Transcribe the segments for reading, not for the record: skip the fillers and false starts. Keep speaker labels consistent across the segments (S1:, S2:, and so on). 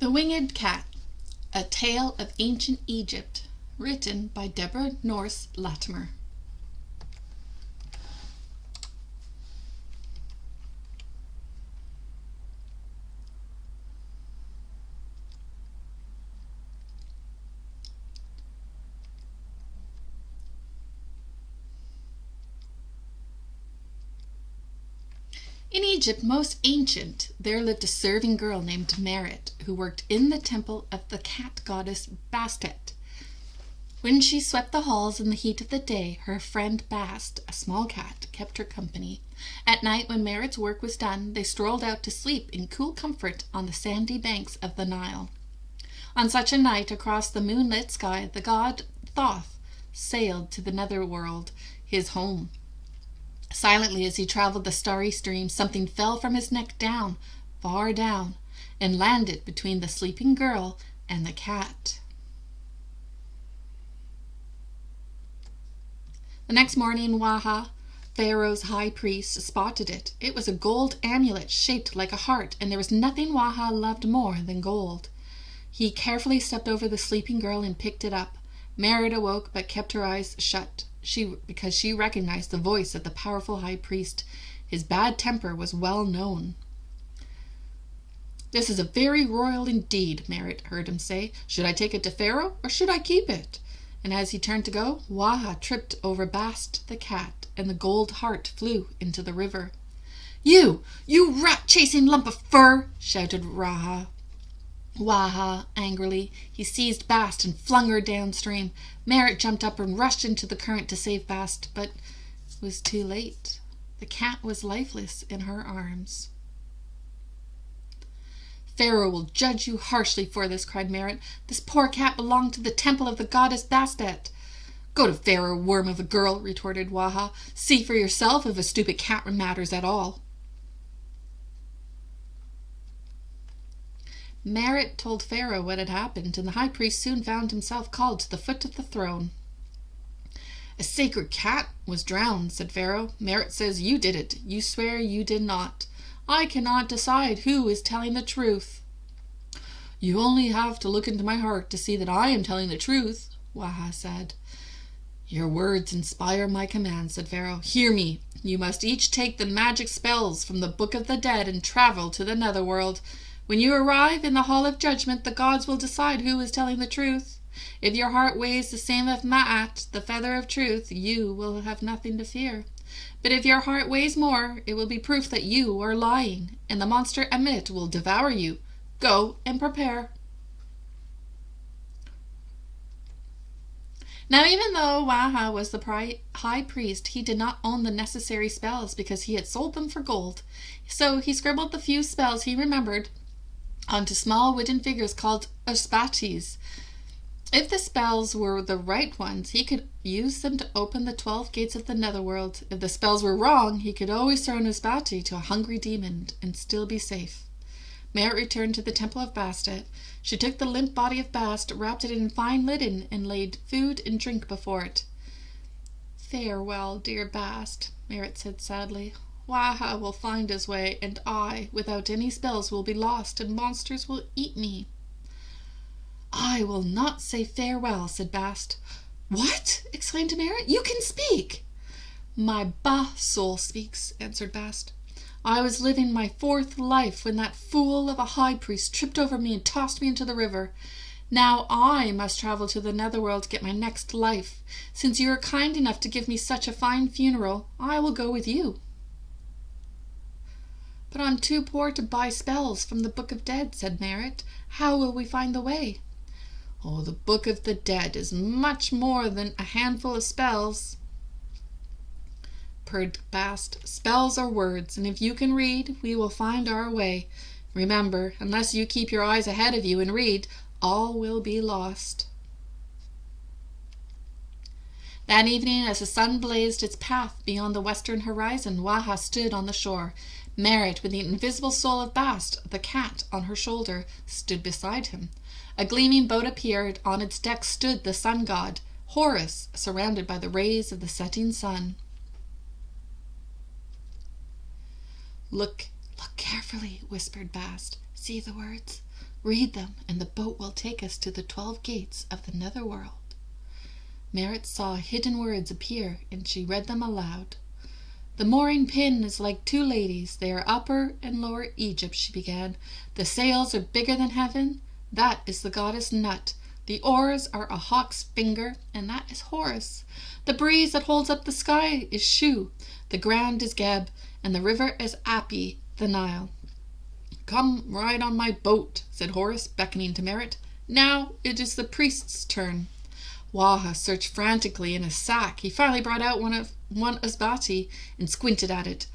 S1: The Winged Cat, A Tale of Ancient Egypt, written by Deborah Nourse Lattimore. In Egypt most ancient, there lived a serving girl named Merit, who worked in the temple of the cat goddess Bastet. When she swept the halls in the heat of the day, her friend Bast, a small cat, kept her company. At night, when Merit's work was done, they strolled out to sleep in cool comfort on the sandy banks of the Nile. On such a night, across the moonlit sky, the god Thoth sailed to the netherworld, his home. Silently as he traveled the starry stream, something fell from his neck down, far down, and landed between the sleeping girl and the cat. The next morning, Waha, Pharaoh's high priest, spotted it. It was a gold amulet shaped like a heart, and there was nothing Waha loved more than gold. He carefully stepped over the sleeping girl and picked it up. Merit awoke but kept her eyes shut. Because she recognized the voice of the powerful high priest. His bad temper was well known. "This is a very royal indeed," Merit heard him say. "Should I take it to Pharaoh, or should I keep it?" And as he turned to go, Waha tripped over Bast the cat, and the gold heart flew into the river. You rat-chasing lump of fur!" shouted Waha angrily. He seized Bast and flung her downstream. Merit jumped up and rushed into the current to save Bast, but it was too late. The cat was lifeless in her arms. "Pharaoh will judge you harshly for this," cried Merit. "This poor cat belonged to the temple of the goddess Bastet." "Go to Pharaoh, worm of a girl," retorted Waha. "See for yourself if a stupid cat matters at all." Merit told Pharaoh what had happened, and the high priest soon found himself called to the foot of the throne. "A sacred cat was drowned," said Pharaoh. "Merit says you did it. You swear you did not. I cannot decide who is telling the truth." "You only have to look into my heart to see that I am telling the truth," Waha said. "Your words inspire my command," said Pharaoh. "Hear me. You must each take the magic spells from the Book of the Dead and travel to the netherworld. When you arrive in the Hall of Judgment, the gods will decide who is telling the truth. If your heart weighs the same as Ma'at, the feather of truth, you will have nothing to fear. But if your heart weighs more, it will be proof that you are lying, and the monster Amit will devour you. Go and prepare." Now, even though Waha was the high priest, he did not own the necessary spells because he had sold them for gold. So he scribbled the few spells he remembered onto small wooden figures called uspatis. If the spells were the right ones, he could use them to open the 12 gates of the netherworld. If the spells were wrong, he could always throw an uspati to a hungry demon and still be safe. Merit returned to the temple of Bastet. She took the limp body of Bast, wrapped it in fine linen, and laid food and drink before it. "Farewell, dear Bast," Merit said sadly. "Waha will find his way, and I, without any spells, will be lost, and monsters will eat me." "I will not say farewell," said Bast. "What?" exclaimed Merit. "You can speak." "My soul speaks," answered Bast. "I was living my 4th life when that fool of a high priest tripped over me and tossed me into the river. Now I must travel to the netherworld to get my next life. Since you are kind enough to give me such a fine funeral, I will go with you." "But I'm too poor to buy spells from the Book of Dead," said Merit. "How will we find the way?" "Oh, the Book of the Dead is much more than a handful of spells," purred Bast. "Spells are words, and if you can read, we will find our way. Remember, unless you keep your eyes ahead of you and read, all will be lost." That evening, as the sun blazed its path beyond the western horizon, Waha stood on the shore. Merit, with the invisible soul of Bast, the cat, on her shoulder, stood beside him. A gleaming boat appeared. On its deck stood the sun god, Horus, surrounded by the rays of the setting sun. Look carefully," whispered Bast. "See the words? Read them, and the boat will take us to the 12 gates of the netherworld. Merrit saw hidden words appear, and she read them aloud. The mooring pin is like 2 ladies. They are Upper and Lower Egypt, she began. The sails are bigger than heaven. That is the goddess Nut. The oars are a hawk's finger, and that is Horus. The breeze that holds up the sky is Shu. The ground is Geb, and the river is Api, the Nile. Come ride on my boat, said Horus, beckoning to Merrit. Now it is the priest's turn. Waha searched frantically in his sack. He finally brought out one Asbati and squinted at it.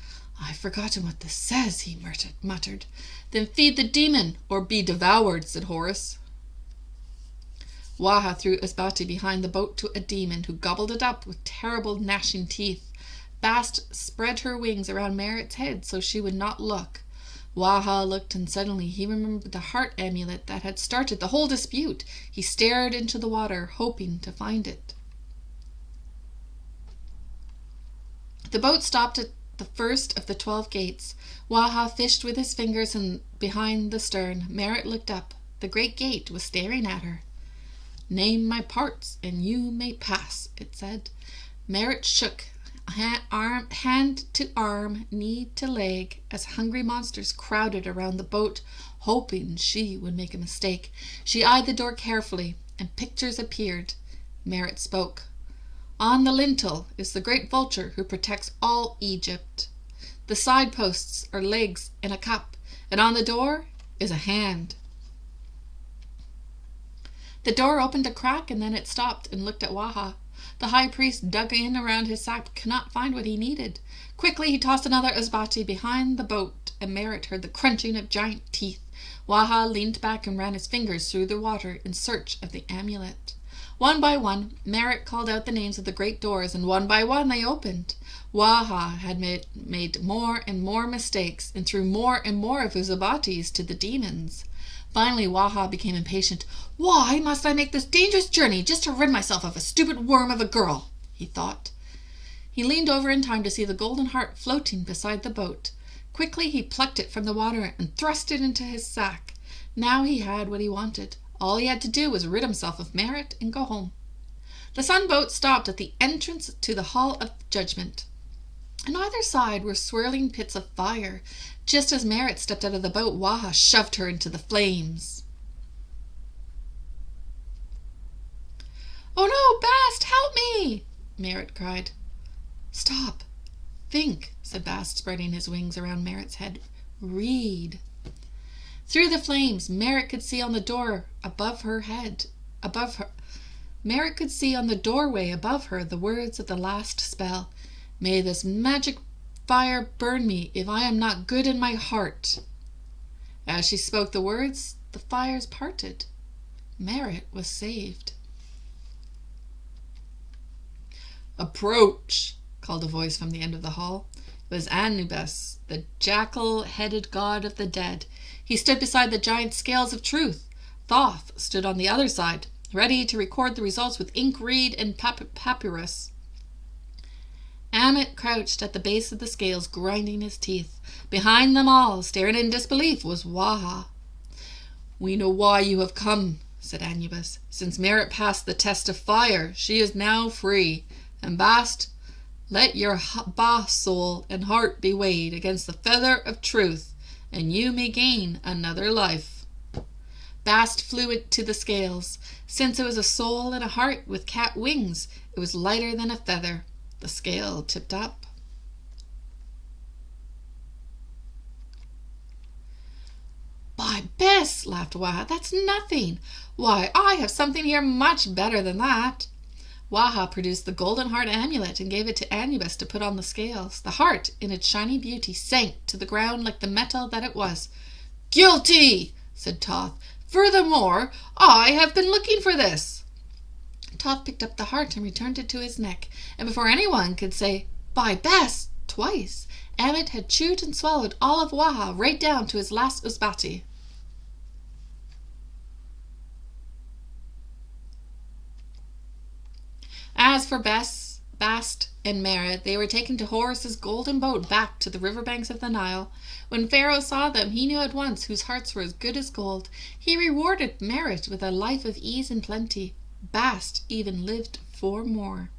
S1: I've forgotten what this says, he muttered. Then feed the demon, or be devoured, said Horus. Waha threw Asbati behind the boat to a demon, who gobbled it up with terrible gnashing teeth. Bast spread her wings around Merrit's head so she would not look. Waha looked, and suddenly he remembered the heart amulet that had started the whole dispute. He stared into the water, hoping to find it. The boat stopped at the first of the 12 gates. Waha fished with his fingers and behind the stern. Merrit looked up. The great gate was staring at her. Name my parts, and you may pass, it said. Merrit shook, hand to arm, knee to leg, as hungry monsters crowded around the boat, hoping she would make a mistake. She eyed the door carefully, and pictures appeared. Merrit spoke. On the lintel is the great vulture who protects all Egypt. The side posts are legs in a cup, and on the door is a hand. The door opened a crack, and then it stopped and looked at Waha. The high priest dug in around his sack but could not find what he needed. Quickly he tossed another Asbati behind the boat, and Merrit heard the crunching of giant teeth. Waha leaned back and ran his fingers through the water in search of the amulet. One by one, Merrit called out the names of the great doors, and one by one they opened. Waha had made more and more mistakes, and threw more and more of his Asbatis to the demons. Finally, Waha became impatient. Why must I make this dangerous journey just to rid myself of a stupid worm of a girl? He thought. He leaned over in time to see the golden heart floating beside the boat. Quickly he plucked it from the water and thrust it into his sack. Now he had what he wanted. All he had to do was rid himself of Merrit and go home. The sunboat stopped at the entrance to the Hall of Judgment. On either side were swirling pits of fire. Just as Merrit stepped out of the boat, Waha shoved her into the flames. Oh no, Bast, help me! Merrit cried. Stop. Think, said Bast, spreading his wings around Merrit's head. Read. Through the flames, Merrit could see on the door above her. Merrit could see on the doorway above her the words of the last spell. May this magic fire burn me if I am not good in my heart. As she spoke the words, the fires parted. Merrit was saved. Approach, called a voice from the end of the hall. It was Anubis, the jackal-headed god of the dead. He stood beside the giant scales of truth. Thoth stood on the other side, ready to record the results with ink, reed, and papyrus. Amit crouched at the base of the scales, grinding his teeth. Behind them all, staring in disbelief, was Waha. We know why you have come, said Anubis. Since Merrit passed the test of fire, she is now free. And Bast, let your soul and heart be weighed against the feather of truth, and you may gain another life. Bast flew it to the scales. Since it was a soul and a heart with cat wings, it was lighter than a feather. The scale tipped up. By Bess, laughed Waha, that's nothing. Why, I have something here much better than that. Waha produced the golden heart amulet and gave it to Anubis to put on the scales. The heart, in its shiny beauty, sank to the ground like the metal that it was. Guilty, said Thoth. Furthermore, I have been looking for this. Thoth picked up the heart and returned it to his neck, and before anyone could say, by Bess, twice, Amit had chewed and swallowed all of Waha right down to his last Asbati. As for Bast and Merrit, they were taken to Horus's golden boat back to the riverbanks of the Nile. When Pharaoh saw them, he knew at once whose hearts were as good as gold. He rewarded Merrit with a life of ease and plenty. Bast even lived 4 more.